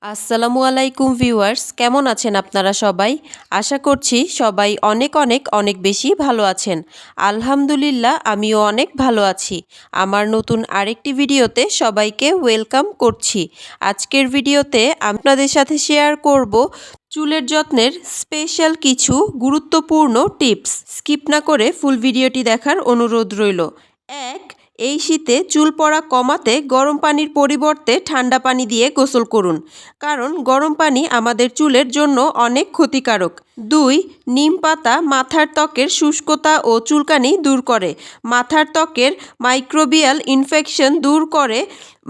আসসালামু আলাইকুম ভিউয়ার্স, কেমন আছেন আপনারা সবাই? আশা করছি সবাই অনেক অনেক অনেক বেশি ভালো আছেন। আলহামদুলিল্লাহ আমিও অনেক ভালো আছি। আমার নতুন আরেকটি ভিডিওতে সবাইকে ওয়েলকাম করছি। আজকের ভিডিওতে আপনাদের সাথে শেয়ার করব চুলের যত্নের স্পেশাল কিছু গুরুত্বপূর্ণ টিপস। স্কিপ না করে ফুল ভিডিওটি দেখার অনুরোধ রইল। এই শীতে চুল পড়া কমাতে গরম পানির পরিবর্তে ঠান্ডা পানি দিয়ে গোসল করুন, কারণ গরম পানি আমাদের চুলের জন্য অনেক ক্ষতিকারক। 2. নিম পাতা মাথার ত্বকের শুষ্কতা ও চুলকানি দূর করে। মাথার ত্বকের মাইক্রোবিয়াল ইনফেকশন দূর করে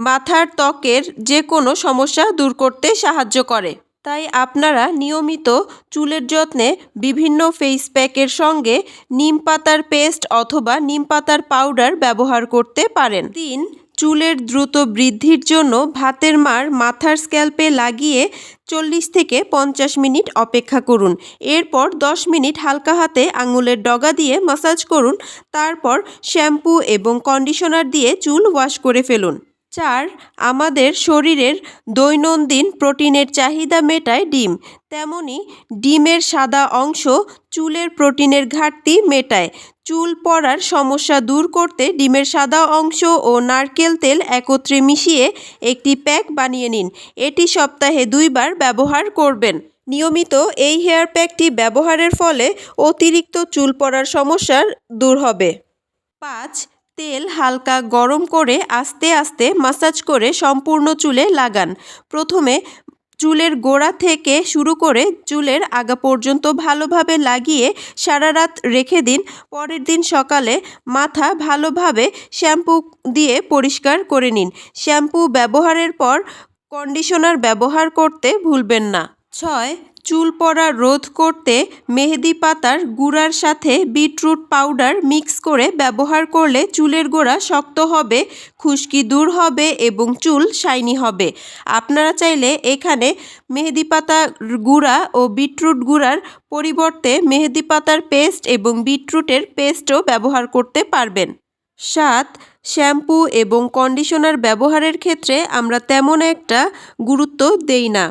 মাথার ত্বকের যে কোনো সমস্যা দূর করতে সাহায্য করে। তাই আপনারা নিয়মিত চুলের যত্নে বিভিন্ন ফেস প্যাকের সঙ্গে নিম পাতার পেস্ট অথবা নিম পাতার পাউডার ব্যবহার করতে পারেন। 3. চুলের দ্রুত বৃদ্ধির জন্য ভাতের মাড় মাথার স্ক্যাল্পে লাগিয়ে 40 থেকে 50 মিনিট অপেক্ষা করুন। এরপর 10 মিনিট হালকা হাতে আঙুলের ডগা দিয়ে ম্যাসাজ করুন। তারপর শ্যাম্পু এবং কন্ডিশনার দিয়ে চুল ওয়াশ করে ফেলুন। 4. আমাদের শরীরের দৈনন্দিন প্রোটিনের চাহিদা মেটায় ডিম, তেমনি ডিমের সাদা অংশ চুলের প্রোটিনের ঘাটতি মেটায়। চুল পড়ার সমস্যা দূর করতে ডিমের সাদা অংশ ও নারকেল তেল একত্রে মিশিয়ে একটি প্যাক বানিয়ে নিন। এটি সপ্তাহে 2 বার ব্যবহার করবেন। নিয়মিত এই হেয়ার প্যাকটি ব্যবহারের ফলে অতিরিক্ত চুল পড়ার সমস্যা দূর হবে। 5. তেল হালকা গরম করে আস্তে আস্তে ম্যাসাজ করে সম্পূর্ণ চুলে লাগান। প্রথমে চুলের গোড়া থেকে শুরু করে চুলের আগা পর্যন্ত ভালোভাবে লাগিয়ে সারা রাত রেখে দিন। পরের দিন সকালে মাথা ভালোভাবে শ্যাম্পু দিয়ে পরিষ্কার করে নিন। শ্যাম্পু ব্যবহারের পর কন্ডিশনার ব্যবহার করতে ভুলবেন না। 6. চুল পড়া রোধ করতে মেহেদি পাতার গুঁড়ার সাথে বিটরুট পাউডার মিক্স করে ব্যবহার করলে চুলের গোড়া শক্ত হবে, খুশকি দূর হবে এবং চুল শাইনি হবে। আপনারা চাইলে এখানে মেহেদি পাতা গুঁড়া ও বিটরুট গুঁড়ার পরিবর্তে মেহেদি পাতার পেস্ট এবং বিটরুটের পেস্টও ব্যবহার করতে পারবেন। 7. শ্যাম্পু এবং কন্ডিশনার ব্যবহারের ক্ষেত্রে আমরা তেমন একটা গুরুত্ব দেই না।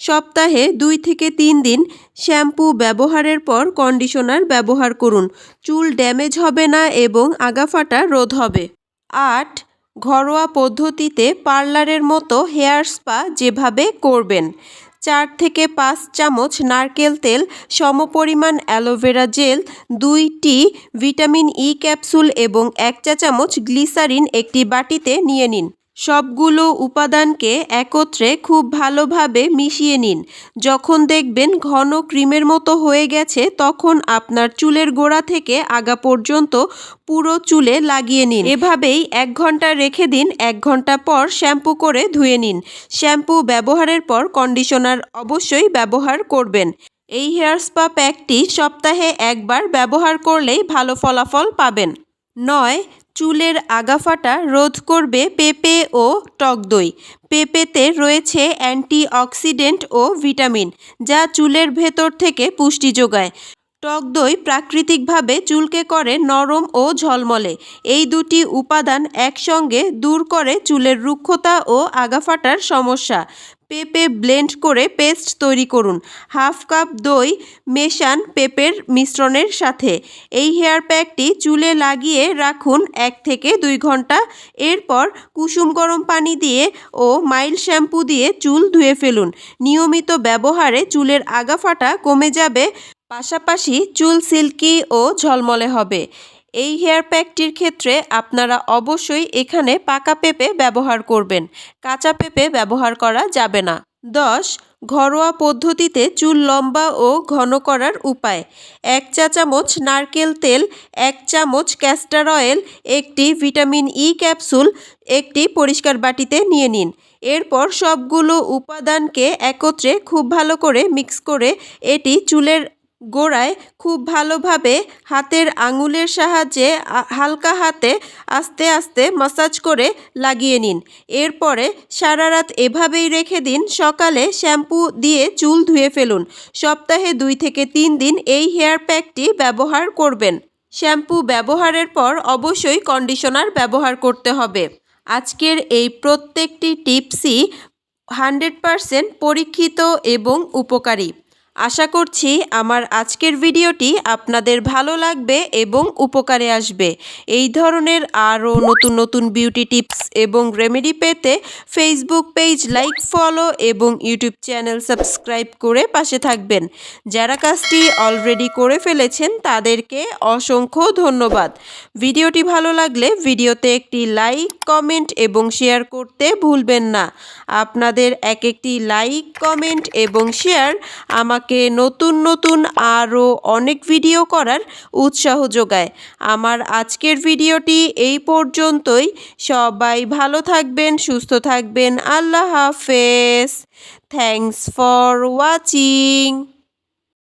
সপ্তাহে 2 থেকে 3 দিন শ্যাম্পু ব্যবহারের পর কন্ডিশনার ব্যবহার করুন। চুল ড্যামেজ হবে না এবং আগা ফাটা রোধ হবে। 8. ঘরোয়া পদ্ধতিতে পার্লারের মতো হেয়ার স্পা যেভাবে করবেন: 4 থেকে 5 চামচ নারকেল তেল, সমপরিমাণ অ্যালোভেরা জেল, 2টি ভিটামিন ই ক্যাপসুল এবং 1 চা চামচ গ্লিসারিন একটি বাটিতে নিয়ে নিন। সবগুলো উপাদানকে একত্রে খুব ভালোভাবে মিশিয়ে নিন। যখন দেখবেন ঘন ক্রিমের মতো হয়ে গেছে, তখন আপনার চুলের গোড়া থেকে আগা পর্যন্ত পুরো চুলে লাগিয়ে নিন। এভাবেই 1 ঘন্টা রেখে দিন। 1 ঘন্টা পর শ্যাম্পু করে ধুয়ে নিন। শ্যাম্পু ব্যবহারের পর কন্ডিশনার অবশ্যই ব্যবহার করবেন। এই হেয়ার স্পা প্যাকটি সপ্তাহে 1 বার ব্যবহার করলেই ভালো ফলাফল পাবেন। 9. চুলের আগা ফাটা রোধ করবে পেঁপে ও টক দই। পেঁপেতে রয়েছে অ্যান্টিঅক্সিডেন্ট ও ভিটামিন, যা চুলের ভেতর থেকে পুষ্টি যোগায়। টক দই প্রাকৃতিকভাবে চুলকে করে নরম ও ঝলমলে। এই দুটি উপাদান একসঙ্গে দূর করে চুলের রুক্ষতা ও আগা ফাটার সমস্যা। পেঁপে ব্লেন্ড করে পেস্ট তৈরি করুন। 1/2 কাপ দই মেশান পেঁপের মিশ্রণের সাথে। এই হেয়ার প্যাকটি চুলে লাগিয়ে রাখুন 1 থেকে 2 ঘন্টা। এরপর কুসুম গরম পানি দিয়ে ও মাইল্ড শ্যাম্পু দিয়ে চুল ধুয়ে ফেলুন। নিয়মিত ব্যবহারে চুলের আগা ফাটা কমে যাবে, পাশাপাশি চুল সিল্কি ও ঝলমলে হবে। এই হেয়ার প্যাকটির ক্ষেত্রে আপনারা অবশ্যই এখানে পাকা পেঁপে ব্যবহার করবেন, কাঁচা পেঁপে ব্যবহার করা যাবে না। 10. ঘরোয়া পদ্ধতিতে চুল লম্বা ও ঘন করার উপায়: 1 চা চামচ নারকেল তেল, 1 চামচ ক্যাস্টর অয়েল, একটি ভিটামিন ই ক্যাপসুল একটি পরিষ্কার বাটিতে নিয়ে নিন। এরপর সবগুলো উপাদানকে একত্রে খুব ভালো করে মিক্স করে এটি চুলের গোড়ায় খুব ভালোভাবে হাতের আঙুলের সাহায্যে হালকা হাতে আস্তে আস্তে ম্যাসাজ করে লাগিয়ে নিন। এরপরে সারা রাত এভাবেই রেখে দিন। সকালে শ্যাম্পু দিয়ে চুল ধুয়ে ফেলুন। সপ্তাহে 2 থেকে 3 দিন এই হেয়ার প্যাকটি ব্যবহার করবেন। শ্যাম্পু ব্যবহারের পর অবশ্যই কন্ডিশনার ব্যবহার করতে হবে। আজকের এই প্রত্যেকটি টিপসই 100% পরীক্ষিত এবং উপকারী। আশা করছি আমার আজকের ভিডিওটি আপনাদের ভালো লাগবে এবং উপকারে আসবে। এই ধরনের আরও নতুন নতুন বিউটি টিপস এবং রেমেডি পেতে ফেসবুক পেজ লাইক, ফলো এবং ইউটিউব চ্যানেল সাবস্ক্রাইব করে পাশে থাকবেন। যারা কাজটি অলরেডি করে ফেলেছেন তাদেরকে অসংখ্য ধন্যবাদ। ভিডিওটি ভালো লাগলে ভিডিওতে একটি লাইক, কমেন্ট এবং শেয়ার করতে ভুলবেন না। আপনাদের একটি লাইক, কমেন্ট এবং শেয়ার আমাকে নতুন নতুন আরও অনেক ভিডিও করার উৎসাহ যোগায়। আমার আজকের ভিডিওটি এই পর্যন্তই। সবাই ভালো থাকবেন, সুস্থ থাকবেন। আল্লাহ হাফেজ। Thanks for watching.